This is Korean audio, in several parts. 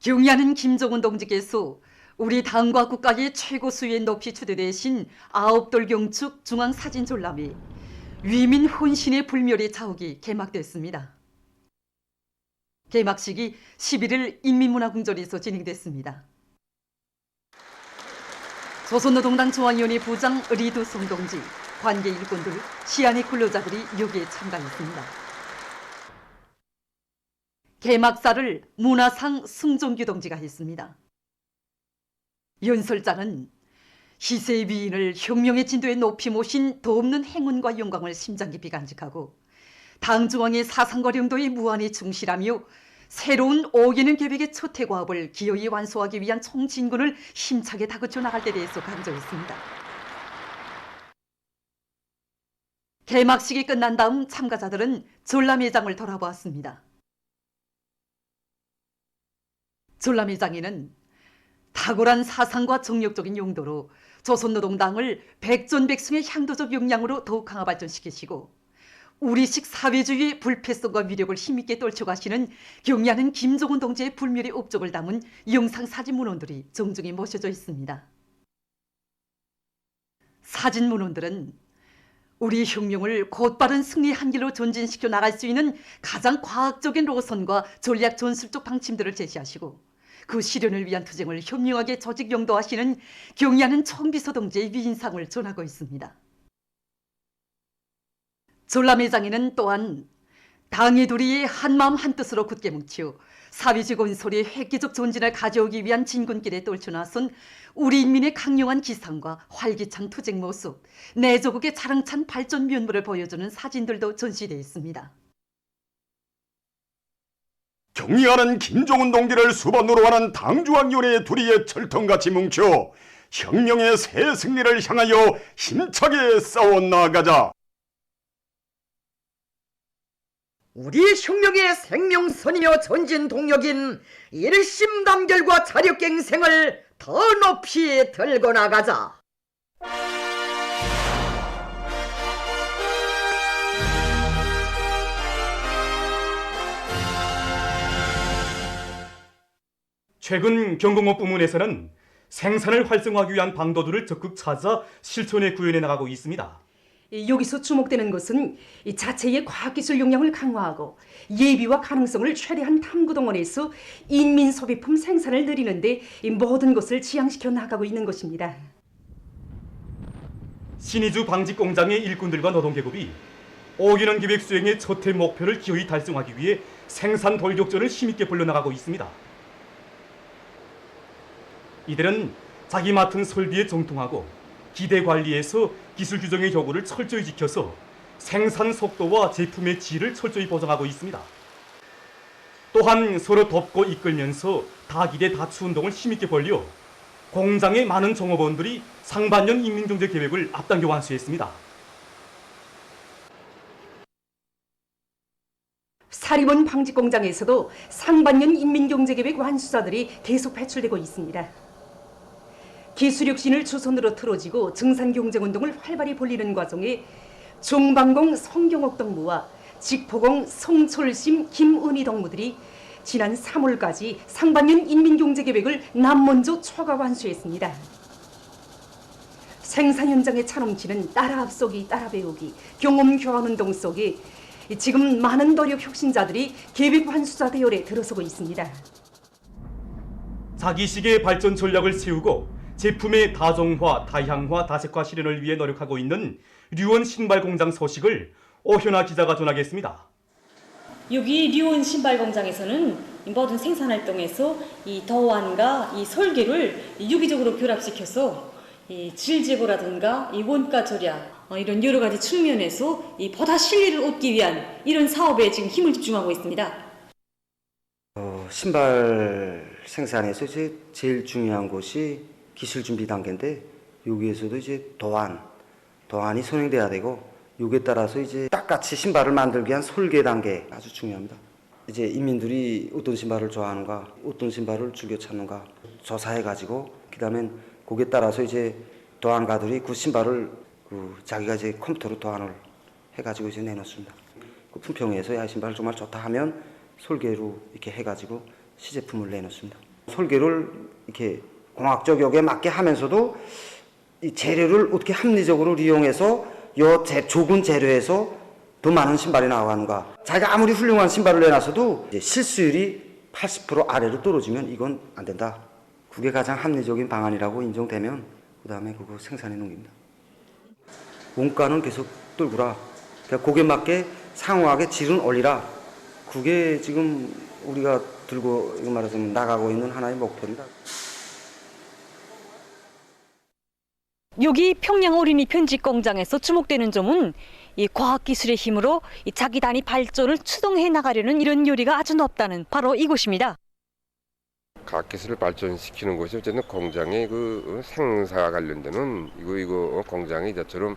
경의하는 김정은 동지께서 우리 당과 국가의 최고 수위에 높이 추대되신 아홉돌 경축 중앙사진 졸람이 위민 혼신의 불멸의 자욱이 개막됐습니다. 개막식이 11일 인민문화궁전에서 진행됐습니다. 조선노동당 중앙위원회 부장 리두성 동지, 관계 일꾼들, 시안의 근로자들이 여기에 참가했습니다. 개막사를 문화상 승종규 동지가 했습니다. 연설자는 희세의 위인을 혁명의 진도에 높이 모신 더없는 행운과 영광을 심장 깊이 간직하고 당 중앙의 사상과 영도에 무한히 충실하며 새로운 5개년 계획의 첫 해과업을 기어이 완수하기 위한 총진군을 힘차게 다그쳐 나갈 데 대해서 강조했습니다. 개막식이 끝난 다음 참가자들은 전람회장을 돌아보았습니다. 전람회장에는 탁월한 사상과 정력적인 용도로 조선노동당을 백전백승의 향도적 역량으로 더욱 강화 발전시키시고 우리식 사회주의의 불패성과 위력을 힘있게 떨쳐가시는 경의하는 김정은 동지의 불멸의 업적을 담은 영상사진 문헌들이 정중히 모셔져 있습니다. 사진 문헌들은 우리 혁명을 곧바른 승리의 한 길로 전진시켜 나갈 수 있는 가장 과학적인 노선과 전략 전술적 방침들을 제시하시고 그 실현을 위한 투쟁을 현명하게 조직 영도하시는 경의하는 청비서 동지의 위인상을 전하고 있습니다. 전람회장에는 또한 당의 도리에 한마음 한뜻으로 굳게 뭉쳐 사회주의 건설의 획기적 전진을 가져오기 위한 진군길에 떨쳐나선 우리 인민의 강력한 기상과 활기찬 투쟁 모습, 내조국의 자랑찬 발전 면모를 보여주는 사진들도 전시되어 있습니다. 경의하는 김정은 동지를 수반으로 하는 당중앙위원회의 둘이의 철통같이 뭉쳐 혁명의 새 승리를 향하여 힘차게 싸워나가자. 우리 혁명의 생명선이며 전진 동력인 일심단결과 자력갱생을 더 높이 들고 나가자. 최근 경공업 부문에서는 생산을 활성화하기 위한 방도들을 적극 찾아 실천에 구현해 나가고 있습니다. 여기서 주목되는 것은 자체의 과학기술 역량을 강화하고 예비와 가능성을 최대한 탐구동원해서 인민소비품 생산을 늘리는데 모든 것을 지향시켜 나가고 있는 것입니다. 신의주 방직공장의 일꾼들과 노동계급이 5개년 계획 수행의 첫 해 목표를 기어이 달성하기 위해 생산 돌격전을 힘있게 벌려나가고 있습니다. 이들은 자기 맡은 설비에 정통하고 기대 관리에서 기술 규정의 요구를 철저히 지켜서 생산 속도와 제품의 질을 철저히 보장하고 있습니다. 또한 서로 돕고 이끌면서 다기대 다추 운동을 힘있게 벌려 공장의 많은 종업원들이 상반년 인민경제 계획을 앞당겨 완수했습니다. 사립원 방직공장에서도 상반년 인민경제계획 완수자들이 계속 배출되고 있습니다. 기술혁신을 주선으로 틀어지고 증산경쟁운동을 활발히 벌리는 과정에 종방공 성경옥 동무와 직포공 송철심 김은희 동무들이 지난 3월까지 상반년 인민경제계획을 남먼저 초과 완수했습니다. 생산 현장에 차넘치는 따라 앞서기 따라 배우기 경험 교환운동 속에 지금 많은 노력 혁신자들이 계획 완수자 대열에 들어서고 있습니다. 자기식의 발전 전략을 세우고 제품의 다종화, 다향화, 다색화 실현을 위해 노력하고 있는 류원 신발공장 소식을 오현아 기자가 전하겠습니다. 여기 류원 신발공장에서는 모든 생산활동에서 이 더완과 이 설계를 유기적으로 결합시켜서 이 질제고라든가 이 원가 절약 이런 여러 가지 측면에서 이 보다 신뢰를 얻기 위한 이런 사업에 지금 힘을 집중하고 있습니다. 신발 생산에서 이제 제일 중요한 것이 기술 준비 단계인데 여기에서도 이제 도안이 선행돼야 되고 여기에 따라서 이제 딱같이 신발을 만들기 위한 설계 단계 아주 중요합니다. 이제 인민들이 어떤 신발을 좋아하는가, 어떤 신발을 즐겨 찾는가 조사해가지고 그다음에 거기에 따라서 이제 도안가들이 그 신발을 자기가 이제 컴퓨터로 도안을 해가지고 이제 내놓습니다. 그 품평회에서 야 신발 정말 좋다 하면 설계로 이렇게 해가지고 시제품을 내놓습니다. 설계를 이렇게 공학적역에 맞게 하면서도 이 재료를 어떻게 합리적으로 이용해서 좁은 재료에서 더 많은 신발이 나가는가. 자기가 아무리 훌륭한 신발을 내놨어도 이제 실수율이 80% 아래로 떨어지면 이건 안 된다. 그게 가장 합리적인 방안이라고 인정되면 그 다음에 그거 생산해 놓습니다. 원가는 계속 떨구라. 그러니까 그게 맞게 상호하게 질은 올리라. 그게 지금 우리가 들고 이거 말하자면 나가고 있는 하나의 목표입니다. 여기 평양 어린이 편집 공장에서 주목되는 점은 이 과학기술의 힘으로 이 자기 단위 발전을 추동해 나가려는 이런 요리가 아주 높다는 바로 이곳입니다. 과학기술을 발전시키는 것이 어쨌든 공장의 그 생사와 관련되는 이거 공장이 이제처럼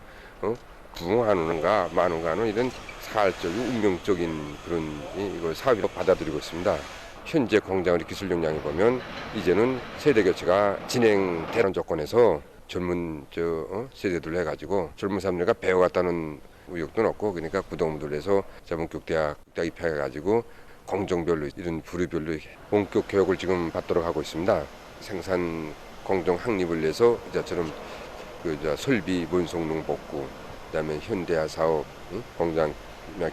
부흥하는가 마는가는 이런 사활적인 운명적인 그런 이걸 사업으로 받아들이고 있습니다. 현재 공장의 기술 역량에 보면 이제는 세대 교체가 진행되는 조건에서 젊은 세대들 해가지고 젊은 사람들과 배워갔다는 의욕도 높고 그러니까 구동부들에서 전문교육대학 입학해가지고 공정별로 이런 부류별로 본격 교육을 지금 받도록 하고 있습니다. 생산 공정 확립을 위해서 이제처럼 설비 문성농 복구, 그다음에 현대화 사업, 공장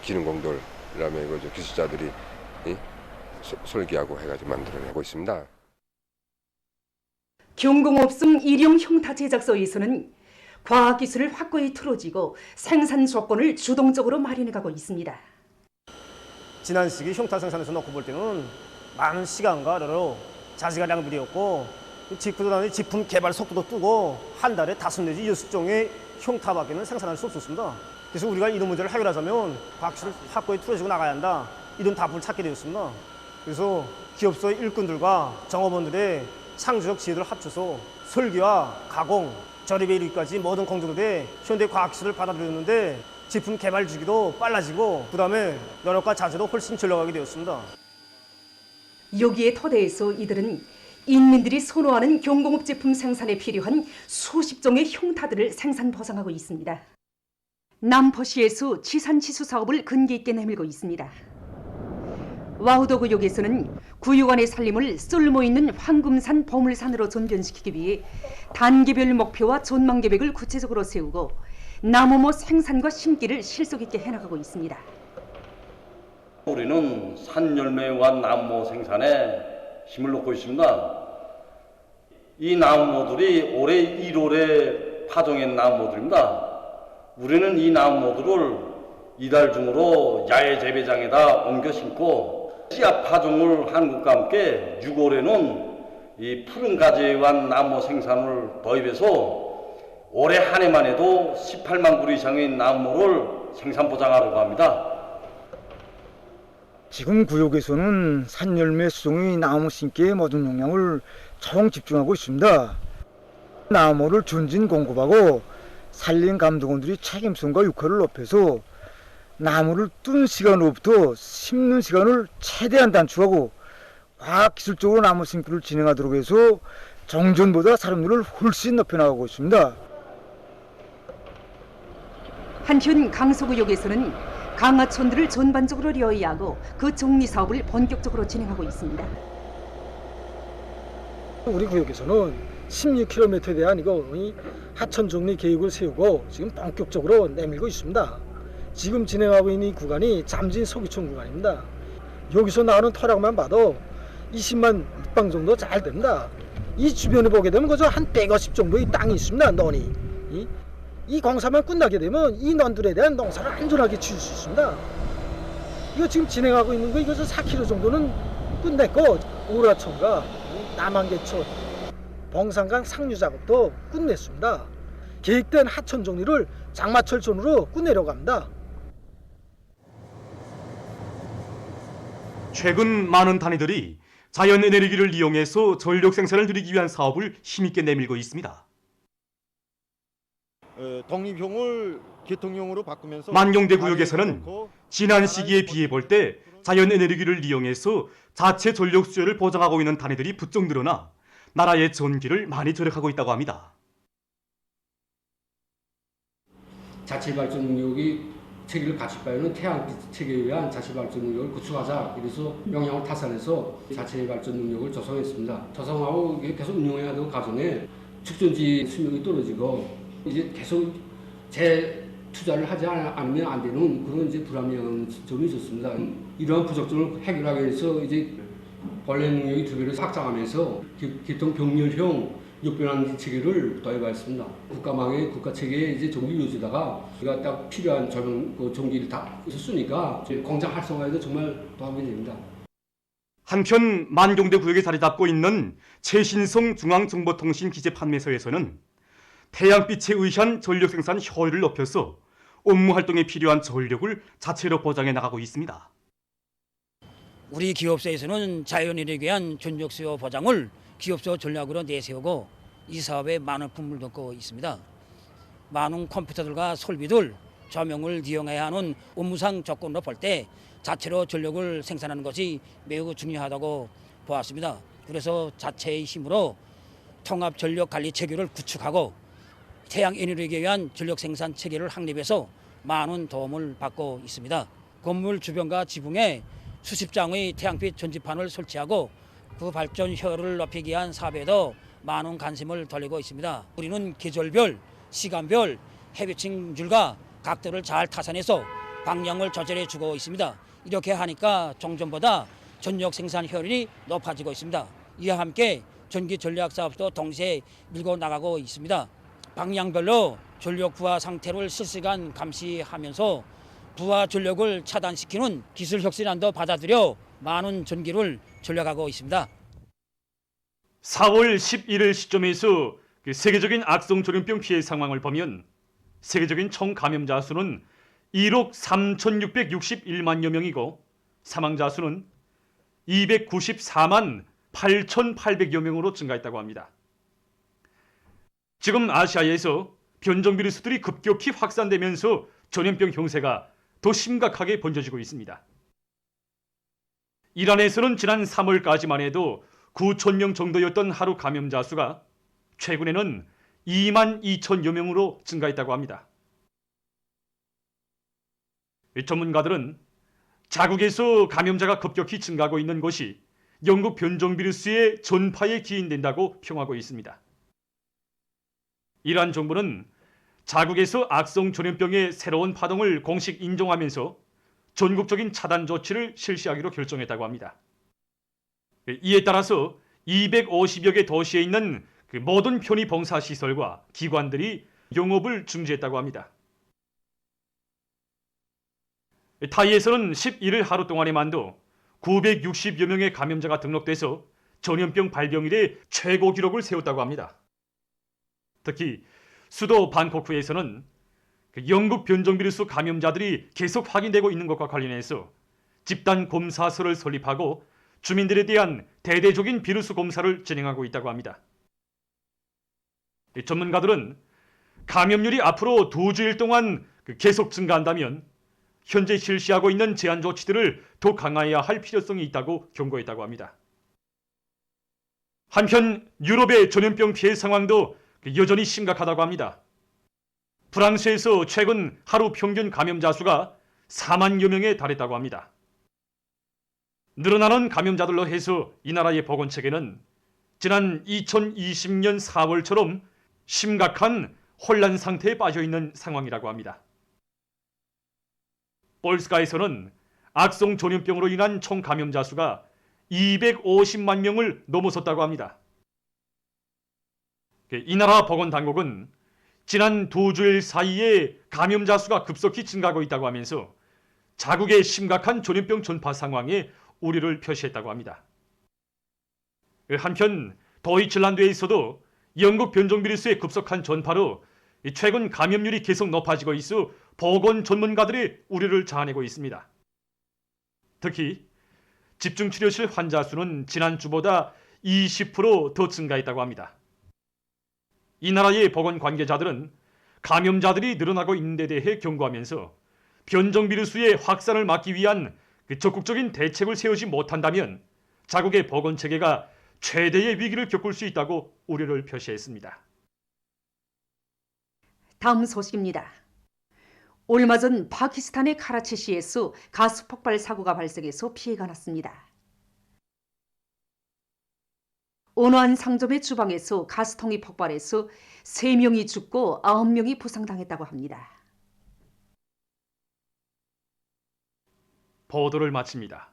기능공들, 그다음에 기술자들이 설계하고 해가지고 만들어내고 있습니다. 경공업성 일용 흉타 제작소에서는 과학기술을 확고히 틀어지고 생산 조건을 주동적으로 마련해가고 있습니다. 지난 시기 흉타 생산에서 놓고 볼 때는 많은 시간과 여러 자재가 낭비되었고 직구도 제품 개발 속도도 뜨고 한 달에 5 내지 6종의 흉타밖에는 생산할 수 없었습니다. 그래서 우리가 이런 문제를 해결하자면 과학기술을 확고히 틀어지고 나가야 한다. 이런 답을 찾게 되었습니다. 그래서 기업소의 일꾼들과 정업원들의 창조적 지혜를 합쳐서 설계와 가공, 조립에 이르기까지 모든 공정들에 현대 과학기술을 받아들였는데 제품 개발 주기도 빨라지고 그다음에 연업과 자재도 훨씬 절약하게 되었습니다. 여기에 토대에서 이들은 인민들이 선호하는 경공업 제품 생산에 필요한 수십 종의 흉타들을 생산 보상하고 있습니다. 남포시에서 지산지수 사업을 근기 있게 내밀고 있습니다. 와우도구역에서는 구유관의 살림을 쓸모있는 황금산 보물산으로 전변시키기 위해 단계별 목표와 전망 계획을 구체적으로 세우고 나무모 생산과 심기를 실속 있게 해나가고 있습니다. 우리는 산열매와 나무모 생산에 힘을 놓고 있습니다. 이 나무모들이 올해 1월에 파종한 나무모들입니다. 우리는 이 나무모들을 이달 중으로 야외 재배장에다 옮겨 심고 씨앗 파종을 하는 것과 함께 6월에는 이 푸른 가지와 나무 생산을 도입해서 올해 한 해만 해도 18만 그루 이상의 나무를 생산 보장하려고 합니다. 지금 구역에서는 산열매 수종의 나무 심기에 모든 역량을 총 집중하고 있습니다. 나무를 전진 공급하고 산림 감독원들이 책임성과 역할을 높여서 나무를 뜬 시간으로부터 심는 시간을 최대한 단축하고 과학기술적으로 나무 심기를 진행하도록 해서 정전보다 사람들을 훨씬 높여나가고 있습니다. 한편 강서구역에서는 강하촌들을 전반적으로 리어이하고 그 정리사업을 본격적으로 진행하고 있습니다. 우리 구역에서는 16km에 대한 하천 정리 계획을 세우고 지금 본격적으로 내밀고 있습니다. 지금 진행하고 있는 이 구간이 잠진 서귀촌 구간입니다. 여기서 나오는 터락만 봐도 20만 방 정도 잘 됩니다. 이 주변에 보게 되면 그저 한 150 정도의 땅이 있습니다. 논이. 이 공사만 끝나게 되면 이 논들에 대한 농사를 안전하게 지을 수 있습니다. 이거 지금 진행하고 있는 거 이거 4km 정도는 끝냈고 오라촌과 남한계촌, 봉산강 상류 작업도 끝냈습니다. 계획된 하천 정리를 장마철촌으로 끝내려고 합니다. 최근 많은 단위들이 자연 에너지를 이용해서 전력 생산을 늘리기 위한 사업을 힘있게 내밀고 있습니다. 독립형을 개통형으로 바꾸면서 만경대 구역에서는 지난 시기에 비해 볼 때 자연 에너지를 이용해서 자체 전력 수요를 보장하고 있는 단위들이 부쩍 늘어나 나라의 전기를 많이 절약하고 있다고 합니다. 자체 발전 능력이 체계를 갖출 바에는 태양빛 체계에 의한 자체 발전 능력을 구축하자. 그래서 영향을 타산해서 자체 발전 능력을 조성했습니다. 조성하고 이게 계속 운영해야 되는 과정에 축전지 수명이 떨어지고 이제 계속 재투자를 하지 않으면 안 되는 그런 이제 불합리한 점이 있었습니다. 이러한 부족점을 해결하기 위해서 이제 관련 능력이 2배로 확장하면서 기통 병렬형 역변환 체계를 도입하였습니다. 국가망의 국가 체계에 이제 전기 요지다가 우리가 딱 필요한 전기를 다 쓰니까 공장 활성화에도 정말 도움이 됩니다. 한편 만경대 구역에 자리 잡고 있는 최신성 중앙정보통신 기재 판매소에서는 태양빛에 의한 전력 생산 효율을 높여서 업무 활동에 필요한 전력을 자체로 보장해 나가고 있습니다. 우리 기업소에서는 자연인에 대한 전력 수요 보장을 기업소 전략으로 내세우고 이 사업에 많은 품을 넣고 있습니다. 많은 컴퓨터들과 설비들, 조명을 이용해야 하는 업무상 조건으로 볼 때 자체로 전력을 생산하는 것이 매우 중요하다고 보았습니다. 그래서 자체의 힘으로 통합 전력 관리 체계를 구축하고 태양 에너지에 의한 전력 생산 체계를 확립해서 많은 도움을 받고 있습니다. 건물 주변과 지붕에 수십 장의 태양빛 전지판을 설치하고 그 발전 효율을 높이기 위한 사업에도 많은 관심을 돌리고 있습니다. 우리는 계절별, 시간별, 해외층률과 각도를 잘 타산해서 방향을 조절해 주고 있습니다. 이렇게 하니까 종전보다 전력 생산 효율이 높아지고 있습니다. 이와 함께 전기 전략 사업도 동시에 밀고 나가고 있습니다. 방향별로 전력 부하 상태를 실시간 감시하면서 부하 전력을 차단시키는 기술 혁신안도 받아들여 많은 전기를 전력하고 있습니다. 4월 11일 시점에서 세계적인 악성 조현병 피해 상황을 보면 세계적인 총 감염자 수는 1억 3,661만여 명이고 사망자 수는 294만 8,800여 명으로 증가했다고 합니다. 지금 아시아에서 변종 비루스들이 급격히 확산되면서 전염병 형세가 더 심각하게 번져지고 있습니다. 이란에서는 지난 3월까지만 해도 9,000명 정도였던 하루 감염자 수가 최근에는 2만 2천여 명으로 증가했다고 합니다. 전문가들은 자국에서 감염자가 급격히 증가하고 있는 것이 영국 변종 비루스의 전파에 기인된다고 평하고 있습니다. 이란 정부는 자국에서 악성 전염병의 새로운 파동을 공식 인정하면서 전국적인 차단 조치를 실시하기로 결정했다고 합니다. 이에 따라서 250여 개 도시에 있는 모든 편의 봉사 시설과 기관들이 영업을 중지했다고 합니다. 타이에서는 11일 하루 동안에만도 960여 명의 감염자가 등록돼서 전염병 발병 이래 최고 기록을 세웠다고 합니다. 특히 수도 방코크에서는 영국 변종 비루스 감염자들이 계속 확인되고 있는 것과 관련해서 집단 검사소를 설립하고 주민들에 대한 대대적인 비루스 검사를 진행하고 있다고 합니다. 전문가들은 감염률이 앞으로 2주일 동안 계속 증가한다면 현재 실시하고 있는 제한 조치들을 더 강화해야 할 필요성이 있다고 경고했다고 합니다. 한편 유럽의 전염병 피해 상황도 여전히 심각하다고 합니다. 프랑스에서 최근 하루 평균 감염자 수가 4만여 명에 달했다고 합니다. 늘어나는 감염자들로 해서 이 나라의 보건체계는 지난 2020년 4월처럼 심각한 혼란 상태에 빠져 있는 상황이라고 합니다. 볼스카에서는 악성 전염병으로 인한 총 감염자 수가 250만 명을 넘어섰다고 합니다. 이 나라 보건당국은 지난 2주일 사이에 감염자 수가 급속히 증가하고 있다고 하면서 자국의 심각한 전염병 전파 상황에 우려를 표시했다고 합니다. 한편 도이칠란드에서도 영국 변종 비루스의 급속한 전파로 최근 감염률이 계속 높아지고 있어 보건 전문가들의 우려를 자아내고 있습니다. 특히 집중치료실 환자 수는 지난주보다 20% 증가했다고 합니다. 이 나라의 보건 관계자들은 감염자들이 늘어나고 있는 데 대해 경고하면서 변종 비루스의 확산을 막기 위한 적극적인 대책을 세우지 못한다면 자국의 보건 체계가 최대의 위기를 겪을 수 있다고 우려를 표시했습니다. 다음 소식입니다. 얼마 전 파키스탄의 카라치시에서 가스 폭발 사고가 발생해서 피해가 났습니다. 어느 한 상점의 주방에서 가스통이 폭발해서 3명이 죽고 9명이 부상당했다고 합니다. 보도를 마칩니다.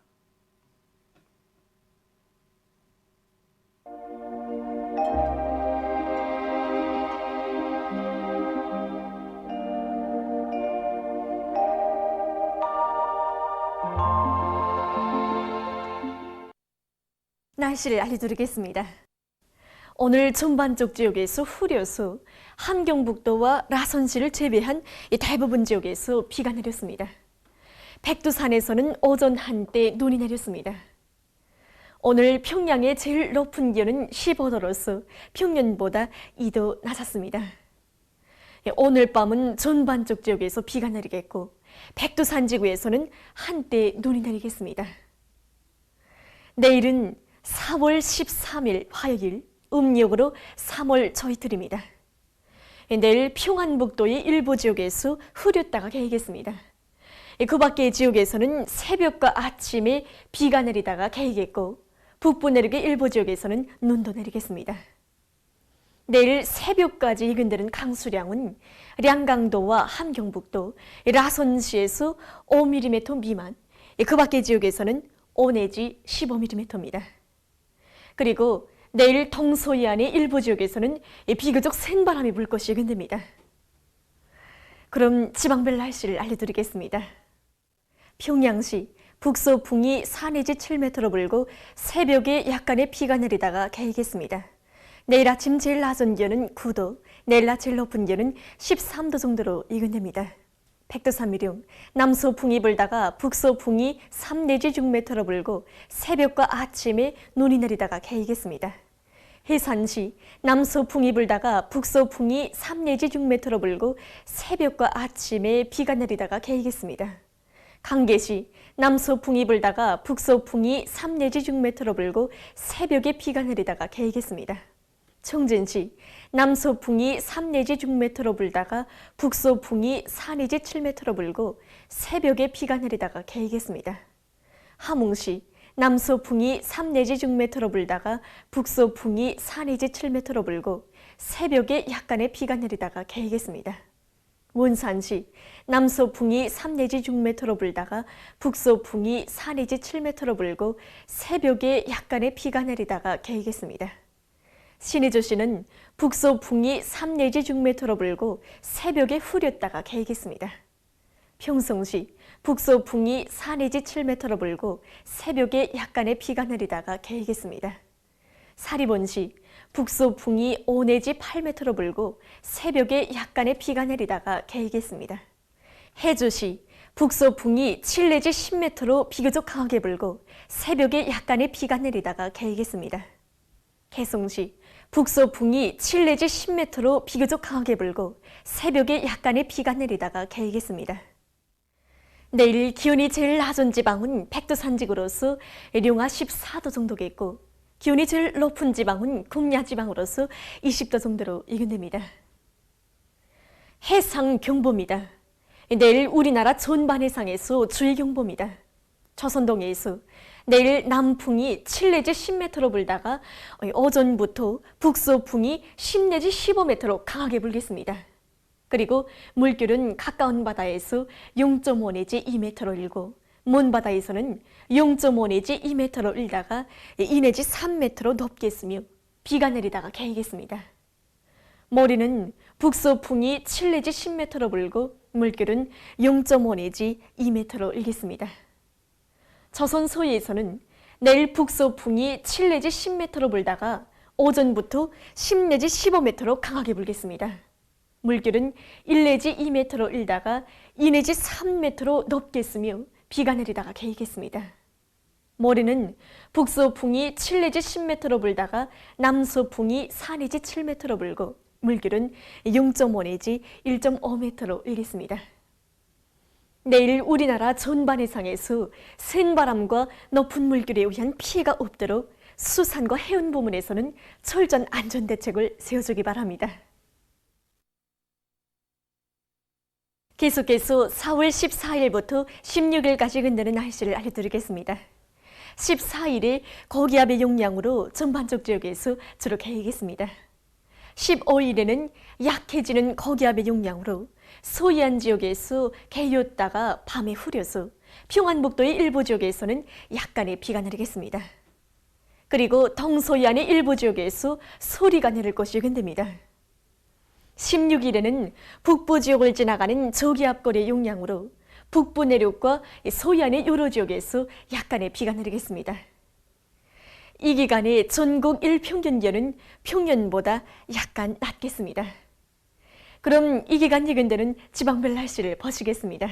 날씨를 알려드리겠습니다. 오늘 전반적 지역에서 흐려서 함경북도와 라선시를 제외한 대부분 지역에서 비가 내렸습니다. 백두산에서는 오전 한때 눈이 내렸습니다. 오늘 평양의 제일 높은 기온은 15도로서 평년보다 2도 낮았습니다. 오늘 밤은 전반적 지역에서 비가 내리겠고 백두산 지구에서는 한때 눈이 내리겠습니다. 내일은 4월 13일 화요일, 음력으로 3월 초이틀입니다. 내일 평안북도의 일부 지역에서 흐렸다가 개겠습니다. 그 밖의 지역에서는 새벽과 아침에 비가 내리다가 개겠고 북부 내륙의 일부 지역에서는 눈도 내리겠습니다. 내일 새벽까지 예견되는 강수량은 량강도와 함경북도, 라선시에서 5mm 미만, 그 밖의 지역에서는 5 내지 15mm입니다. 그리고 내일 동서해안의 일부 지역에서는 비교적 센 바람이 불 것이 예견됩니다. 그럼 지방별 날씨를 알려드리겠습니다. 평양시 북서풍이 4 내지 7m로 불고 새벽에 약간의 비가 내리다가 개겠습니다. 내일 아침 제일 낮은 기온은 9도, 내일 낮 제일 높은 기온은 13도 정도로 예견됩니다. 백두산미령, 남서풍이 불다가 북서풍이 3 내지 6m로 불고 새벽과 아침에 눈이 내리다가 개겠습니다. 해산시, 남서풍이 불다가 북서풍이 3 내지 6m로 불고 새벽과 아침에 비가 내리다가 개겠습니다. 강계시, 남서풍이 불다가 북서풍이 3 내지 6m로 불고 새벽에 비가 내리다가 개겠습니다. 청진시, 남서풍이 3 내지 6m로 불다가 북서풍이 4 내지 7m로 불고 새벽에 비가 내리다가 개겠습니다. 함흥시, 남서풍이 3 내지 6m로 불다가 북서풍이 4 내지 7m로 불고 새벽에 약간의 비가 내리다가 개겠습니다. 원산시, 남서풍이 3 내지 6m로 불다가 북서풍이 4 내지 7m로 불고 새벽에 약간의 비가 내리다가 개겠습니다. 신의주시는 북서풍이 3 내지 6m로 불고 새벽에 흐렸다가 개겠습니다. 평성시, 북서풍이 4 내지 7m로 불고 새벽에 약간의 비가 내리다가 개겠습니다. 사리본시, 북서풍이 5 내지 8m로 불고 새벽에 약간의 비가 내리다가 개겠습니다. 해주시, 북서풍이 7 내지 10m로 비교적 강하게 불고 새벽에 약간의 비가 내리다가 개겠습니다. 개성시, 북서풍이 7 내지 10m로 비교적 강하게 불고 새벽에 약간의 비가 내리다가 개겠습니다. 내일 기온이 제일 낮은 지방은 백두산 지구로서 룡화 14도 정도겠고 기온이 제일 높은 지방은 금야 지방으로서 20도 정도로 예견됩니다. 해상경보입니다. 내일 우리나라 전반 해상에서 주의경보입니다. 조선동해에서 내일 남풍이 7 내지 10m로 불다가 오전부터 북서풍이 10 내지 15m로 강하게 불겠습니다. 그리고 물결은 가까운 바다에서 0.5 내지 2m로 일고 먼 바다에서는 0.5 내지 2m로 일다가 2 내지 3m로 높겠으며 비가 내리다가 개겠습니다. 모레는 북서풍이 7 내지 10m로 불고 물결은 0.5 내지 2m로 일겠습니다. 조선 서해에서는 내일 북서풍이 7 내지 10m로 불다가 오전부터 10 내지 15m로 강하게 불겠습니다. 물결은 1 내지 2m로 일다가 2 내지 3m로 높겠으며 비가 내리다가 개겠습니다. 모레는 북서풍이 7 내지 10m로 불다가 남서풍이 4 내지 7m로 불고 물결은 0.5 내지 1.5m로 일겠습니다. 내일 우리나라 전반 해상에서 센 바람과 높은 물결에 의한 피해가 없도록 수산과 해운 부문에서는 철저한 안전대책을 세워주기 바랍니다. 계속해서 4월 14일부터 16일까지 근대는 날씨를 알려드리겠습니다. 14일에 고기압의 영향으로 전반적 지역에서 주로 개겠습니다. 15일에는 약해지는 고기압의 영향으로 소이안 지역에서 개였다가 밤에 흐려서 평안북도의 일부 지역에서는 약간의 비가 내리겠습니다. 그리고 동서이안의 일부 지역에서 소리가 내릴 것이 예견됩니다. 16일에는 북부 지역을 지나가는 저기압거리의 영향으로 북부 내륙과 소이안의 여러 지역에서 약간의 비가 내리겠습니다. 이 기간에 전국 일평균 기온은 평년보다 약간 낮겠습니다. 그럼 이 기간 예견되는 지방별 날씨를 보시겠습니다.